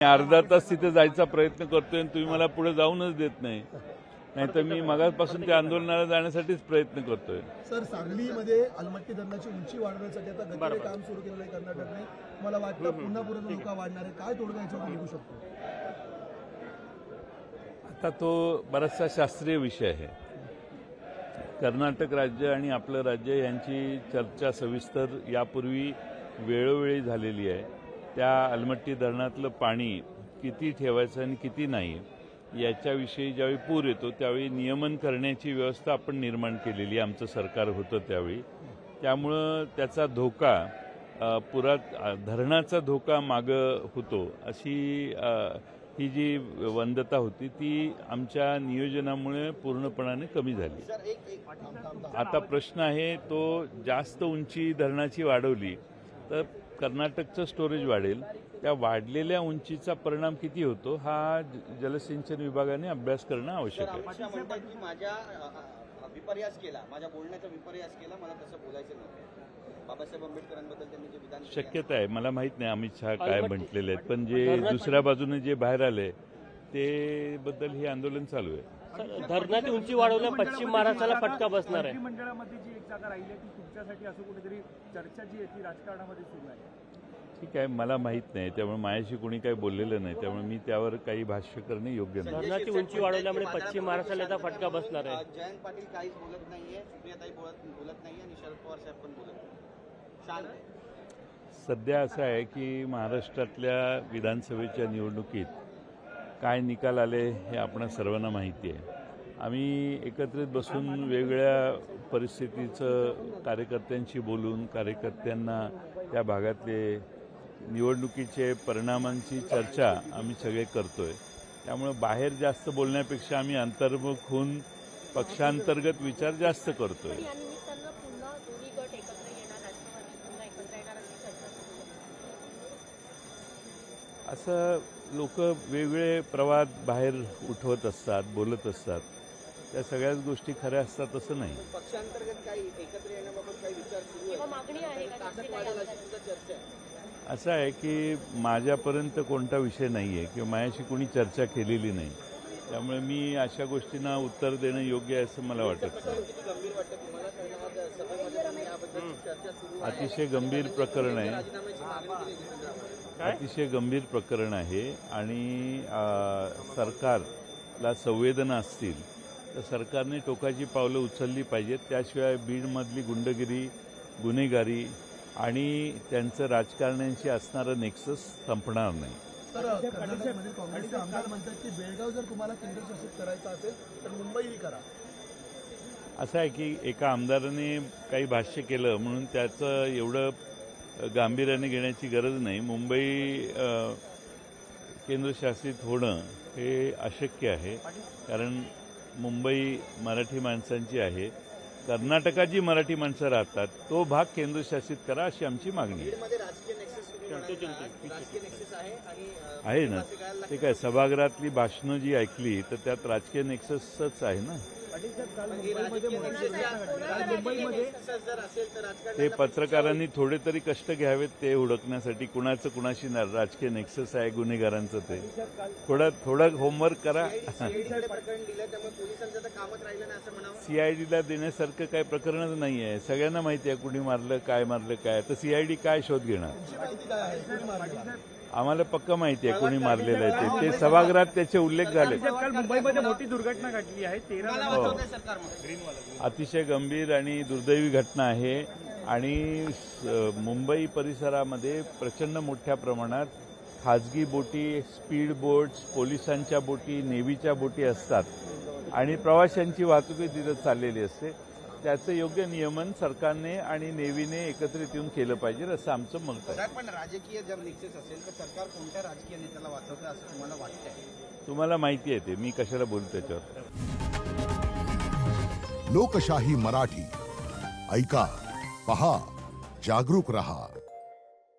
अर्धा तास तिथे जायचा प्रयत्न करतोय आणि तुम्ही मला पुढे जाऊनच देत नाही. नाहीतर मी मगापासून त्या आंदोलनाला जाण्यासाठीच प्रयत्न करतोय. सर, सांगलीमध्ये अलमट्टी धरणाची उंची वाढवण्यासाठी आता गतीने काम सुरू केलेलं आहे कर्नाटकने. मला वाटतं पुन्हा धोका वाढणार आहे. काय तोडगा याच्यावर निघू शकतो? आता तो बराचसा शास्त्रीय विषय आहे. कर्नाटक राज्य आणि आपलं राज्य यांची चर्चा सविस्तर यापूर्वी वेळोवेळी झालेली आहे. त्या अलमट्टी धरणातलं पाणी किती ठेवायचं आणि किती नाही याच्याविषयी ज्यावेळी पूर येतो त्यावेळी नियमन करण्याची व्यवस्था आपण निर्माण केलेली, आमचं सरकार होतं त्यावेळी. त्यामुळं त्याचा धोका धरणाचा धोका मागं होतो अशी ही जी वंदता होती ती आमच्या नियोजनामुळे पूर्णपणाने कमी झाली. आता प्रश्न आहे तो जास्त उंची धरणाची वाढवली तर कर्नाटकचं स्टोरेज वाढेल. त्या वाढलेल्या उंचीचा परिणाम किती होतो हा जलसिंचन विभागाने अभ्यास करणं आवश्यक आहे. माझ्या विपर्यास केला, माझ्या बोलण्याचा विपर्यास केला, मला तसं बोलायचं नव्हतं. बाबासाहेब आंबेडकरांबद्दल त्यांनी जे विधान शक्यता आहे, मला माहित नाही अमित शहा काय म्हटलेले आहेत, पण जे दुसऱ्या बाजूने जे बाहेर आले ते बद्दल हे आंदोलन चालू आहे. धरणाची उंची वाढवल्या पश्चिम महाराष्ट्राला फटका बसणार आहे. मंडळामध्ये जी एक जागा राहिली ती तुमच्यासाठी असं कुठेतरी चर्चा जी आहे ती राजकारणामध्ये सुरू आहे. ठीक आहे, मला माहित नाही, त्यामुळे माझ्याशी कोणी काही बोललेलं नाही, त्यामुळे मी त्यावर काही भाष्य करणे योग्य नाही. धरणाची उंची वाढवल्यामुळे पश्चिम महाराष्ट्राला याचा फटका बसणार आहे. जयंत पाटील काहीच बोलत नाहीये, सुप्रियाताई बोलत नाहीये आणि शरद पवार साहेब पण बोलत नाही. शांत आहे. सध्या असं आहे की महाराष्ट्रातल्या विधानसभेच्या निवडणुकीत काय निकाल आले हे आपणा सर्वांना माहिती आहे. आम्ही एकत्रित बसून वेगवेगळ्या परिस्थितीचं कार्यकर्त्यांशी बोलून कार्यकर्त्यांना त्या भागातले निवडणुकीचे परिणामांची चर्चा आम्ही सगळे करतोय. त्यामुळे बाहेर जास्त बोलण्यापेक्षा आम्ही अंतर्मुख होऊन पक्षांतर्गत विचार जास्त करतोय. असं लोक वेगवेगळे प्रवाद बाहेर उठवत असतात, बोलत असतात. त्या सगळ्याच गोष्टी खऱ्या असतात असं नाही. पक्षांतर्गत काही एकत्र येण्याबाबत काही विचार सुरू आहे, ताकद वाढेल अशी सुद्धा चर्चा आहे. असं आहे की माझ्यापर्यंत कोणता विषय नाही आहे किंवा माझ्याशी कोणी चर्चा केलेली नाही, त्यामुळे मी अशा गोष्टींना उत्तर देणं योग्य आहे असं मला वाटत नाही. अतिशय गंभीर प्रकरण आहे, अतिशय गंभीर प्रकरण आहे आणि सरकारला संवेदना असतील तर सरकारने टोकाची पावलं उचलली पाहिजेत. त्याशिवाय बीडमधली गुंडगिरी, गुन्हेगारी आणि त्यांचं राजकारण्यांशी असणारं नेक्सस संपणार नाही. कर्नाटकमध्ये काँग्रेसचे आमदार म्हणतात की बेळगाव जर तुम्हाला केंद्रशासित करायचं असेल तर मुंबईही करा. असं आहे की एका आमदाराने काही भाष्य केलं म्हणून त्याचं एवढं गांभीर्याने घेण्याची गरज नाही. मुंबई केंद्रशासित होणं हे अशक्य आहे, कारण मुंबई मराठी माणसांची आहे. कर्नाटकात जी मराठी माणसं राहतात तो भाग केंद्रशासित करा अशी आमची मागणी आहे ना. ते काय सभागृहातली भाषणं जी ऐकली तर त्यात राजकीय नेक्ससच आहे ना. ते पत्रकारांनी थोडे तरी कष्ट घ्यावेत ते हुडकण्यासाठी कुणाचं कुणाशी राजकीय नेक्सस आहे गुन्हेगारांचं. ते थोडं होमवर्क करा. सीआयडीला देण्यासारखं काही प्रकरणच नाही आहे. सगळ्यांना माहिती आहे कुणी मारलं काय तर सीआयडी काय शोध घेणार. आम्हाला पक्का माहिती आहे कोणी मारलेलं आहे ते सभागृहात त्याचे उल्लेख झाले. मुंबईमध्ये मोठी दुर्घटना घडली आहे. 13 अतिशय गंभीर आणि दुर्दैवी घटना आहे आणि मुंबई परिसरामध्ये प्रचंड मोठ्या प्रमाणात खाजगी बोटी, स्पीड बोट्स, पोलिसांच्या बोटी, नेव्हीच्या बोटी असतात आणि प्रवाशांची वाहतूकही तिथं चाललेली असते. त्याचं योग्य नियमन सरकारने आणि नेव्हीने एकत्रित येऊन केलं पाहिजे असं आमचं मत आहे. पण राजकीय जर निश्चित असेल तर सरकार कोणत्या राजकीय नेत्याला वाचवतं असं तुम्हाला वाटतंय? तुम्हाला माहिती आहे ते, मी कशाला बोलतो त्याच्यावर. लोकशाही मराठी ऐका, पहा, जागरूक रहा.